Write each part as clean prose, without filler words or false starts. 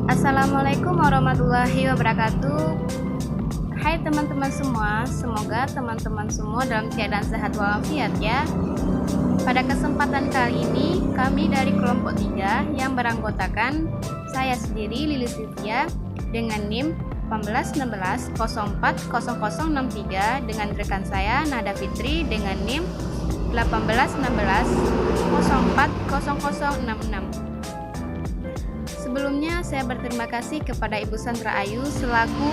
Assalamualaikum warahmatullahi wabarakatuh. Hai teman-teman semua, semoga teman-teman semua dalam keadaan sehat walafiat ya. Pada kesempatan kali ini, kami dari kelompok 3 yang beranggotakan saya sendiri Lili Sylvia dengan NIM 1816040063 dengan rekan saya Nahda Fitri dengan NIM 1816040066. Sebelumnya saya berterima kasih kepada Ibu Sandra Ayu selaku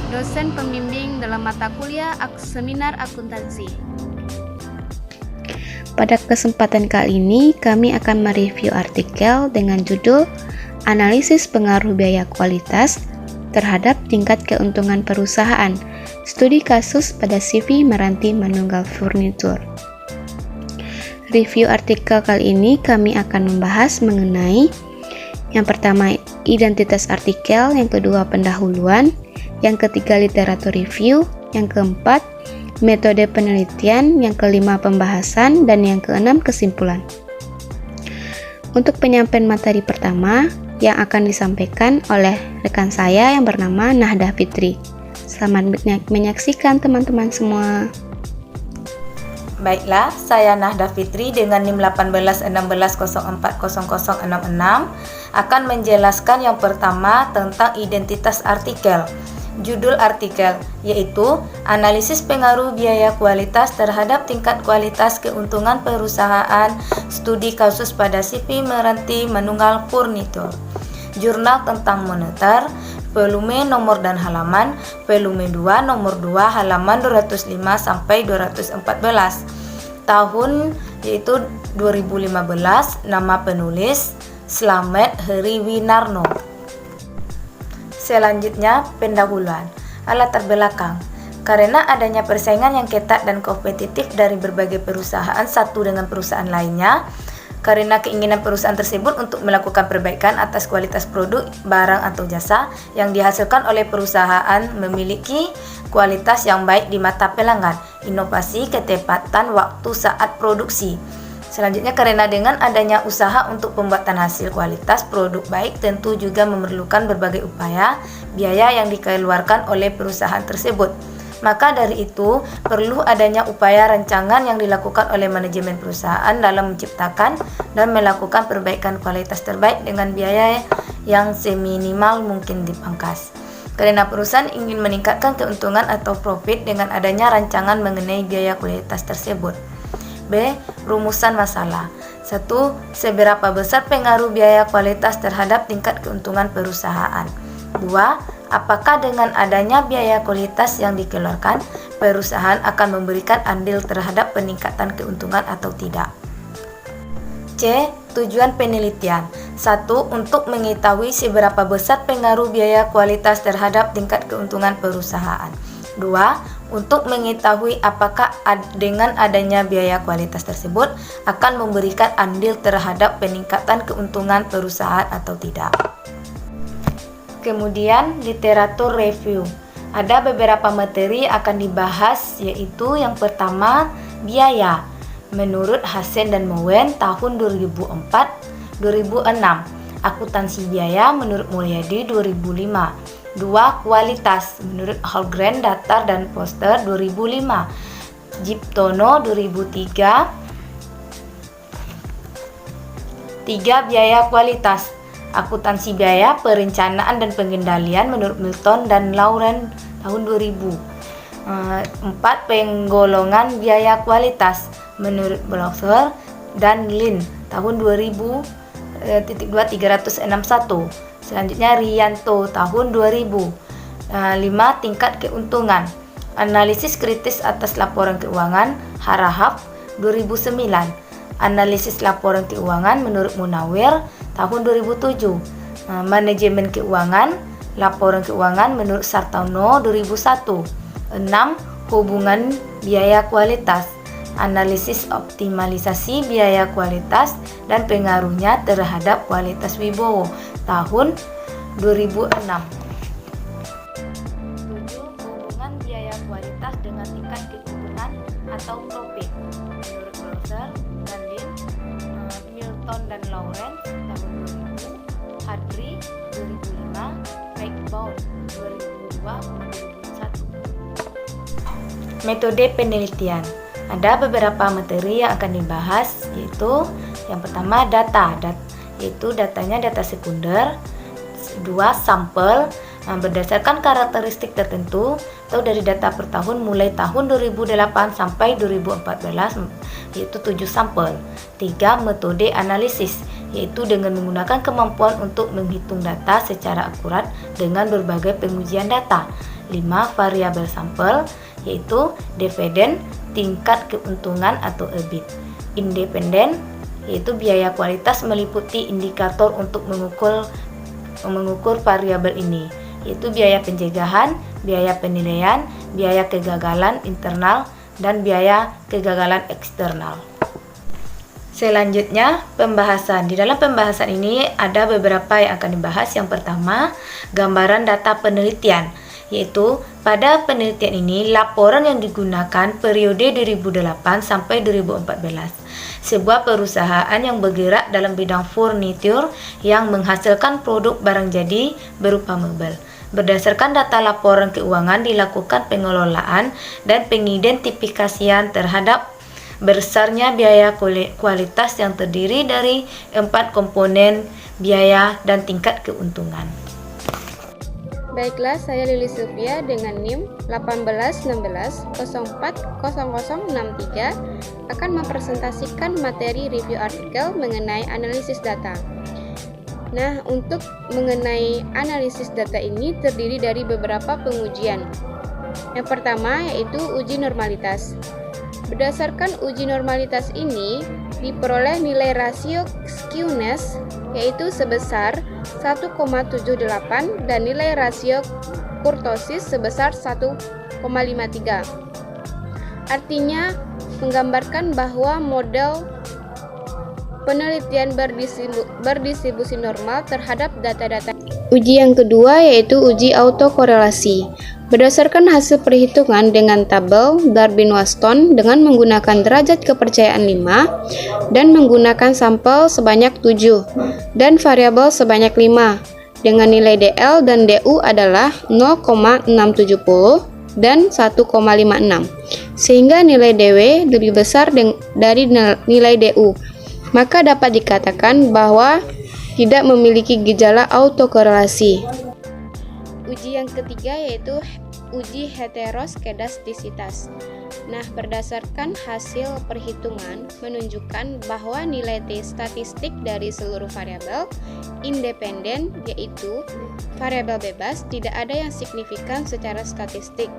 dosen pembimbing dalam mata kuliah seminar akuntansi. Pada kesempatan kali ini kami akan mereview artikel dengan judul Analisis Pengaruh Biaya Kualitas terhadap Tingkat Keuntungan Perusahaan, Studi Kasus pada CV Meranti Manunggal Furnitur. Review artikel kali ini kami akan membahas mengenai yang pertama, identitas artikel, yang kedua, pendahuluan, yang ketiga, literatur review, yang keempat, metode penelitian, yang kelima, pembahasan, dan yang keenam, kesimpulan. Untuk penyampaian materi pertama, yang akan disampaikan oleh rekan saya yang bernama Nahda Fitri. Selamat menyaksikan teman-teman semua. Baiklah, saya Nahda Fitri dengan NIM 1816040066 akan menjelaskan yang pertama tentang identitas artikel. Judul artikel yaitu Analisis Pengaruh Biaya Kualitas terhadap Tingkat Kualitas Keuntungan Perusahaan, Studi Kasus pada CV Meranti Manunggal Furnitur. Jurnal tentang moneter, volume nomor dan halaman, volume 2 nomor 2 halaman 205 sampai 214. Tahun yaitu 2015, nama penulis Slamet Heri Winarno. Selanjutnya pendahuluan. Latar belakang. Karena adanya persaingan yang ketat dan kompetitif dari berbagai perusahaan satu dengan perusahaan lainnya, karena keinginan perusahaan tersebut untuk melakukan perbaikan atas kualitas produk, barang atau jasa yang dihasilkan oleh perusahaan memiliki kualitas yang baik di mata pelanggan, inovasi, ketepatan waktu saat produksi. Selanjutnya, karena dengan adanya usaha untuk pembuatan hasil kualitas produk baik tentu juga memerlukan berbagai upaya, biaya yang dikeluarkan oleh perusahaan tersebut. Maka dari itu, perlu adanya upaya rancangan yang dilakukan oleh manajemen perusahaan dalam menciptakan dan melakukan perbaikan kualitas terbaik dengan biaya yang seminimal mungkin dipangkas. Karena perusahaan ingin meningkatkan keuntungan atau profit dengan adanya rancangan mengenai biaya kualitas tersebut. B. Rumusan masalah. 1. Seberapa besar pengaruh biaya kualitas terhadap tingkat keuntungan perusahaan? 2. Apakah dengan adanya biaya kualitas yang dikeluarkan, perusahaan akan memberikan andil terhadap peningkatan keuntungan atau tidak? C. Tujuan penelitian. 1. Untuk mengetahui seberapa besar pengaruh biaya kualitas terhadap tingkat keuntungan perusahaan. 2. Untuk mengetahui apakah dengan adanya biaya kualitas tersebut akan memberikan andil terhadap peningkatan keuntungan perusahaan atau tidak. Kemudian literatur review. Ada beberapa materi akan dibahas, yaitu yang pertama biaya. Menurut Hassen dan Mowen tahun 2004-2006. Akuntansi biaya menurut Mulyadi 2005. 2. Kualitas menurut Holgren, Datar dan Foster 2005. Jiptono 2003. 3. Biaya kualitas. Akuntansi biaya, perencanaan dan pengendalian menurut Milton dan Lauren tahun 2000. 4. Penggolongan biaya kualitas menurut Blosser dan Lin tahun 2000.361. Selanjutnya Rianto tahun 2000. 5. Tingkat keuntungan. Analisis kritis atas laporan keuangan Harahap 2009. Analisis laporan keuangan menurut Munawir tahun 2007. Manajemen keuangan, laporan keuangan menurut Sartono 2001. 6. Hubungan biaya kualitas. Analisis optimalisasi biaya kualitas dan pengaruhnya terhadap kualitas Wibowo tahun 2006. 7. Hubungan biaya kualitas dengan tingkat keuntungan atau profit menurut Browser dan Lin, Milton dan Lawrence tahun 2000, Hadri 2005. 2021. Metode penelitian. Ada beberapa materi yang akan dibahas, yaitu yang pertama yaitu datanya data sekunder. 2. Sampel, berdasarkan karakteristik tertentu atau dari data per tahun mulai tahun 2008 sampai 2014, yaitu 7 sampel. 3. Metode analisis, yaitu dengan menggunakan kemampuan untuk menghitung data secara akurat dengan berbagai pengujian data. 5. Variabel sampel, yaitu dependen, tingkat keuntungan atau EBIT. Independen, yaitu biaya kualitas meliputi indikator untuk mengukur variabel ini, yaitu biaya pencegahan, biaya penilaian, biaya kegagalan internal, dan biaya kegagalan eksternal. Selanjutnya, pembahasan. Di dalam pembahasan ini ada beberapa yang akan dibahas. Yang pertama, gambaran data penelitian, yaitu pada penelitian ini laporan yang digunakan periode 2008 sampai 2014. Sebuah perusahaan yang bergerak dalam bidang furnitur yang menghasilkan produk barang jadi berupa mebel. Berdasarkan data laporan keuangan dilakukan pengelolaan dan pengidentifikasian terhadap besarnya biaya kualitas yang terdiri dari 4 komponen biaya dan tingkat keuntungan. Baiklah, saya Lili Sylvia dengan NIM 1816040063 akan mempresentasikan materi review artikel mengenai analisis data. Nah, untuk mengenai analisis data ini terdiri dari beberapa pengujian. Yang pertama yaitu uji normalitas. Berdasarkan uji normalitas ini diperoleh nilai rasio skewness yaitu sebesar 1,78 dan nilai rasio kurtosis sebesar 1,53. Artinya menggambarkan bahwa model penelitian berdistribusi normal terhadap data-data. Uji yang kedua yaitu uji autokorelasi. Berdasarkan hasil perhitungan dengan tabel Darwin-Waston dengan menggunakan derajat kepercayaan 5 dan menggunakan sampel sebanyak 7 dan variabel sebanyak 5 dengan nilai DL dan DU adalah 0,670 dan 1,56 sehingga nilai DW lebih besar dari nilai DU, maka dapat dikatakan bahwa tidak memiliki gejala autokorelasi. Uji yang ketiga yaitu uji heteroskedastisitas. Nah, berdasarkan hasil perhitungan menunjukkan bahwa nilai T statistik dari seluruh variabel independen yaitu variabel bebas tidak ada yang signifikan secara statistik,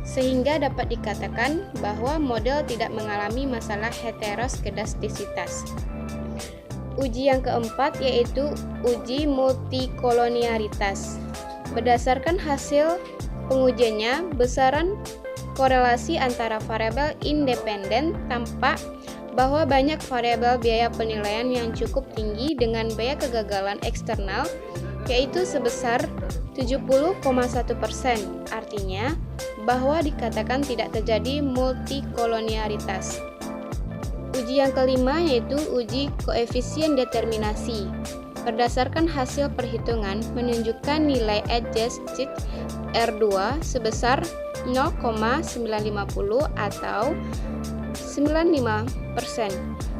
sehingga dapat dikatakan bahwa model tidak mengalami masalah heteroskedastisitas. Uji yang keempat yaitu uji multikolonialitas. Berdasarkan hasil pengujiannya, besaran korelasi antara variabel independen tampak bahwa banyak variabel biaya penilaian yang cukup tinggi dengan biaya kegagalan eksternal yaitu sebesar 70,1%. Artinya bahwa dikatakan tidak terjadi multikolonialitas. Uji yang kelima yaitu uji koefisien determinasi. Berdasarkan hasil perhitungan menunjukkan nilai adjusted R2 sebesar 0,950 atau 95%,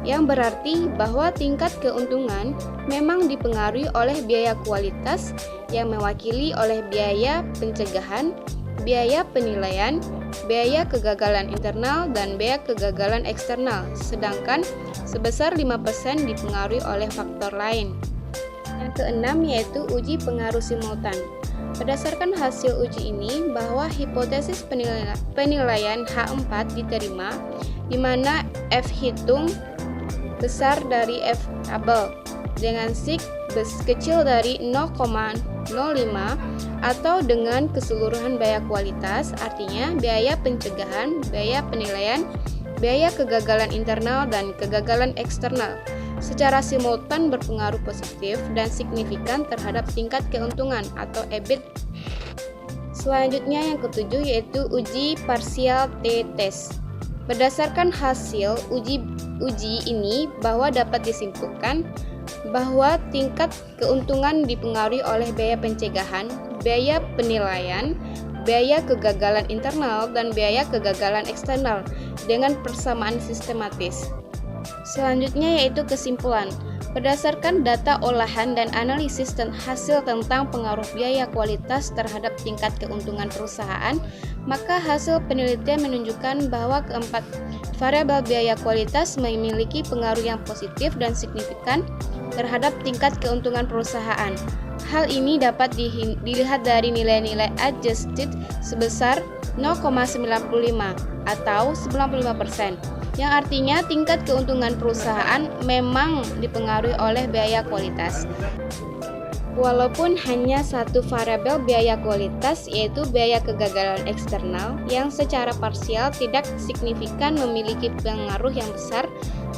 yang berarti bahwa tingkat keuntungan memang dipengaruhi oleh biaya kualitas yang mewakili oleh biaya pencegahan, biaya penilaian, biaya kegagalan internal, dan biaya kegagalan eksternal, sedangkan sebesar 5% dipengaruhi oleh faktor lain. Yang keenam yaitu uji pengaruh simultan. Berdasarkan hasil uji ini bahwa hipotesis penilaian H4 diterima di mana F hitung besar dari F tabel dengan sig kecil dari 0,05 atau dengan keseluruhan biaya kualitas, artinya biaya pencegahan, biaya penilaian, biaya kegagalan internal dan kegagalan eksternal secara simultan berpengaruh positif dan signifikan terhadap tingkat keuntungan atau EBIT. Selanjutnya yang ketujuh yaitu uji parsial t-test. Berdasarkan hasil uji ini bahwa dapat disimpulkan bahwa tingkat keuntungan dipengaruhi oleh biaya pencegahan, biaya penilaian, biaya kegagalan internal, dan biaya kegagalan eksternal dengan persamaan sistematis. Selanjutnya yaitu kesimpulan. Berdasarkan data olahan dan analisis dan hasil tentang pengaruh biaya kualitas terhadap tingkat keuntungan perusahaan, maka hasil penelitian menunjukkan bahwa keempat variabel biaya kualitas memiliki pengaruh yang positif dan signifikan terhadap tingkat keuntungan perusahaan. Hal ini dapat dilihat dari nilai-nilai adjusted sebesar 0,95 atau 95%. Yang artinya tingkat keuntungan perusahaan memang dipengaruhi oleh biaya kualitas. Walaupun hanya satu variabel biaya kualitas, yaitu biaya kegagalan eksternal, yang secara parsial tidak signifikan memiliki pengaruh yang besar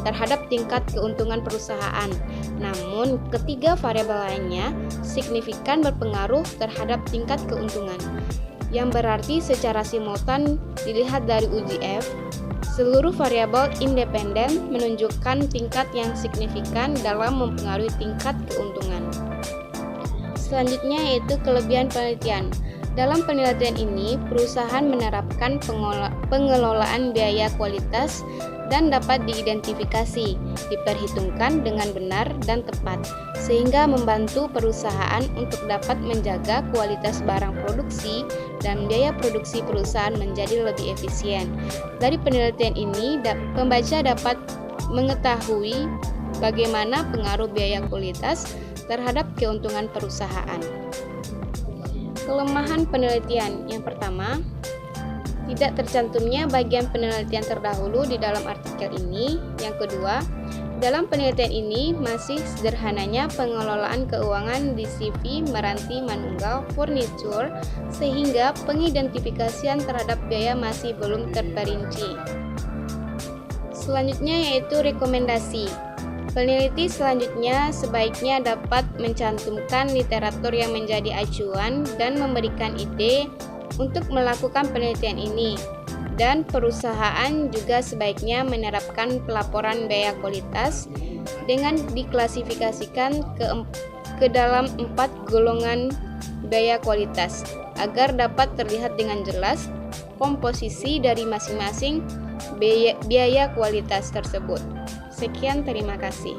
terhadap tingkat keuntungan perusahaan. Namun, ketiga variabel lainnya signifikan berpengaruh terhadap tingkat keuntungan, yang berarti secara simultan dilihat dari uji F, seluruh variabel independen menunjukkan tingkat yang signifikan dalam mempengaruhi tingkat keuntungan. Selanjutnya yaitu kelebihan penelitian. Dalam penelitian ini, perusahaan menerapkan pengelolaan biaya kualitas dan dapat diidentifikasi, diperhitungkan dengan benar dan tepat, sehingga membantu perusahaan untuk dapat menjaga kualitas barang produksi dan biaya produksi perusahaan menjadi lebih efisien. Dari penelitian ini, pembaca dapat mengetahui bagaimana pengaruh biaya kualitas terhadap keuntungan perusahaan. Kelemahan penelitian yang pertama, tidak tercantumnya bagian penelitian terdahulu di dalam artikel ini. Yang kedua, dalam penelitian ini masih sederhananya pengelolaan keuangan di CV Meranti Manunggal Furniture, sehingga pengidentifikasian terhadap biaya masih belum terperinci. Selanjutnya yaitu rekomendasi. Peneliti selanjutnya sebaiknya dapat mencantumkan literatur yang menjadi acuan dan memberikan ide untuk melakukan penelitian ini. Dan perusahaan juga sebaiknya menerapkan pelaporan biaya kualitas dengan diklasifikasikan ke dalam 4 golongan biaya kualitas agar dapat terlihat dengan jelas komposisi dari masing-masing biaya kualitas tersebut. Sekian, terima kasih.